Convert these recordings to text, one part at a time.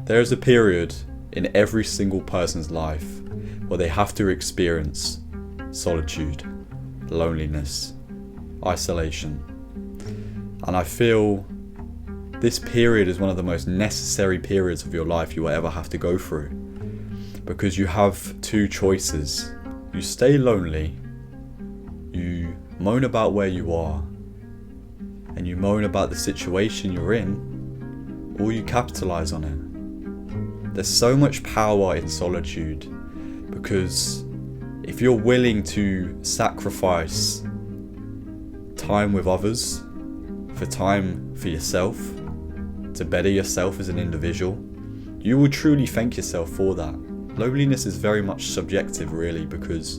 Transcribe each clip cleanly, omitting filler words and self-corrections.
There is a period in every single person's life where they have to experience solitude, loneliness, isolation. And I feel this period is one of the most necessary periods of your life you will ever have to go through. Because you have two choices. You stay lonely, you moan about where you are, and you moan about the situation you're in, or you capitalize on it. There's so much power in solitude, because if you're willing to sacrifice time with others for time for yourself, to better yourself as an individual, you will truly thank yourself for that. Loneliness is very much subjective, really, because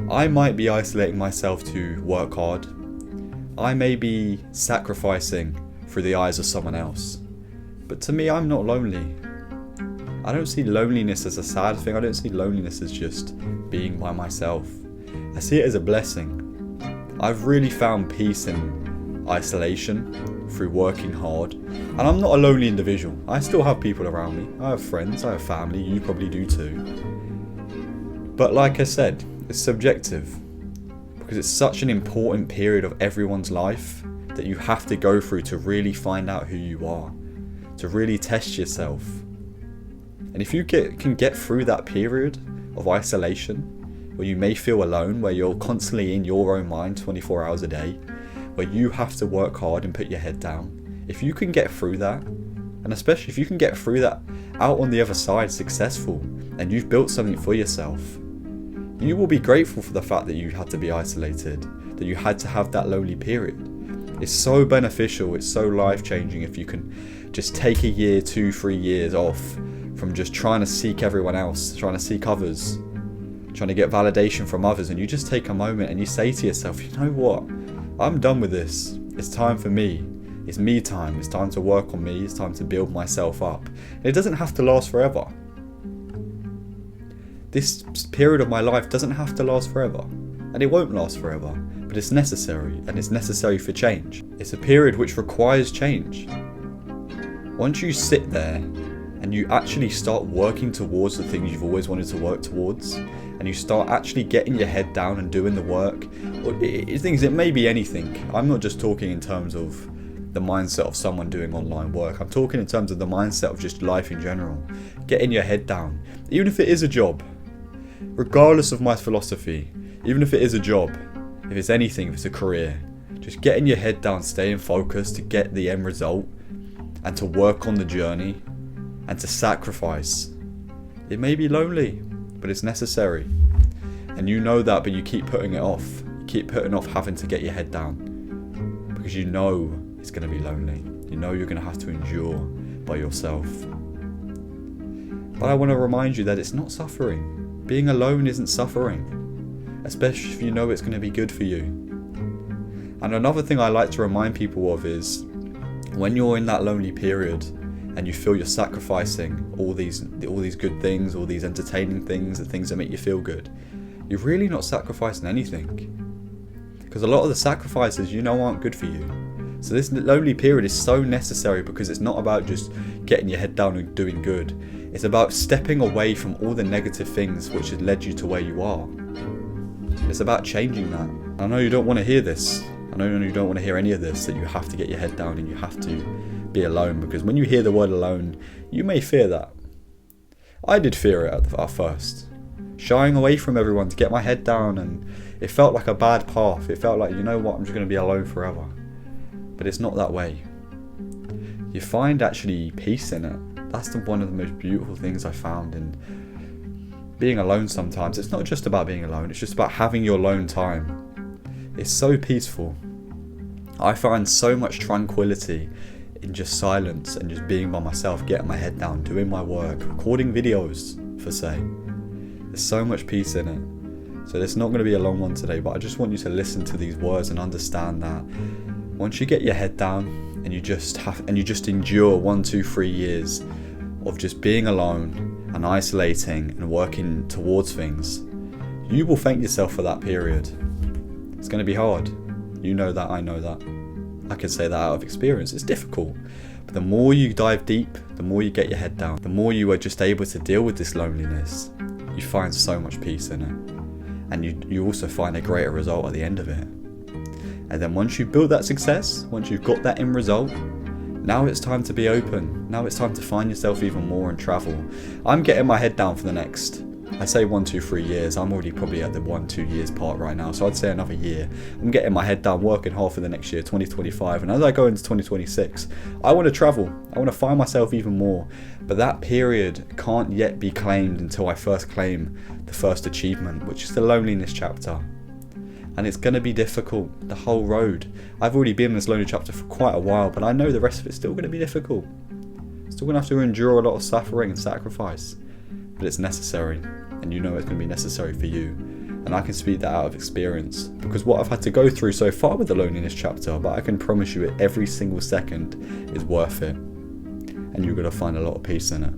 I might be isolating myself to work hard. I may be sacrificing through the eyes of someone else. But to me, I'm not lonely. I don't see loneliness as a sad thing. I don't see loneliness as just being by myself. I see it as a blessing. I've really found peace in isolation through working hard. And I'm not a lonely individual. I still have people around me. I have friends, I have family, you probably do too. But like I said, it's subjective. Because it's such an important period of everyone's life that you have to go through to really find out who you are. To really test yourself. And if you can get through that period of isolation, where you may feel alone, where you're constantly in your own mind 24 hours a day, where you have to work hard and put your head down, if you can get through that, and especially if you can get through that out on the other side successful, and you've built something for yourself, you will be grateful for the fact that you had to be isolated, that you had to have that lonely period. It's so beneficial, it's so life-changing if you can just take a year, 2, 3 years off from just trying to seek everyone else, trying to seek others, trying to get validation from others, and you just take a moment and you say to yourself, you know what, I'm done with this, it's time for me, it's me time, it's time to work on me, it's time to build myself up. And it doesn't have to last forever. This period of my life doesn't have to last forever, and it won't last forever, but it's necessary, and it's necessary for change. It's a period which requires change. Once you sit there and you actually start working towards the things you've always wanted to work towards, and you start actually getting your head down and doing the work, it may be anything. I'm not just talking in terms of the mindset of someone doing online work. I'm talking in terms of the mindset of just life in general. Getting your head down, even if it is a job. Regardless of my philosophy, even if it is a job, if it's anything, if it's a career, just getting your head down, staying focused to get the end result, and to work on the journey, and to sacrifice. It may be lonely, but it's necessary. And you know that, but you keep putting it off. You keep putting off having to get your head down. Because you know it's going to be lonely. You know you're going to have to endure by yourself. But I want to remind you that it's not suffering. Being alone isn't suffering. Especially if you know it's going to be good for you. And another thing I like to remind people of is, when you're in that lonely period, and you feel you're sacrificing all these good things, all these entertaining things, the things that make you feel good, you're really not sacrificing anything. Because a lot of the sacrifices you know aren't good for you. So this lonely period is so necessary, because it's not about just getting your head down and doing good. It's about stepping away from all the negative things which has led you to where you are. It's about changing that. I know you don't want to hear this. I know you don't want to hear any of this, that you have to get your head down and you have to be alone, because when you hear the word alone, you may fear that. I did fear it at first, shying away from everyone to get my head down, and it felt like a bad path. It felt like, you know what, I'm just going to be alone forever. But it's not that way. You find actually peace in it. That's one of the most beautiful things I found in being alone sometimes. It's not just about being alone, it's just about having your alone time. It's so peaceful. I find so much tranquility in just silence and just being by myself, getting my head down, doing my work, recording videos, for say. There's so much peace in it. So it's not going to be a long one today, but I just want you to listen to these words and understand that once you get your head down and you just endure 1, 2, 3 years of just being alone and isolating and working towards things, you will thank yourself for that period. It's going to be hard. You know that, I know that. I can say that out of experience. It's difficult, But the more you dive deep, the more you get your head down, the more you are just able to deal with this loneliness, you find so much peace in it. And you also find a greater result at the end of it. And then once you've built that success, once you've got that end result, now it's time to be open. Now it's time to find yourself even more and travel. I'm getting my head down for the next, I say 1, 2, 3 years. I'm already probably at the 1, 2 years part right now. So I'd say another year. I'm getting my head down, working hard for the next year, 2025. And as I go into 2026, I want to travel. I want to find myself even more. But that period can't yet be claimed until I first claim the first achievement, which is the loneliness chapter. And it's going to be difficult, the whole road. I've already been in this lonely chapter for quite a while, but I know the rest of it's still going to be difficult. Still going to have to endure a lot of suffering and sacrifice. But it's necessary, and you know it's going to be necessary for you. And I can speak that out of experience, because what I've had to go through so far with the loneliness chapter, but I can promise you it, every single second is worth it. And you're going to find a lot of peace in it.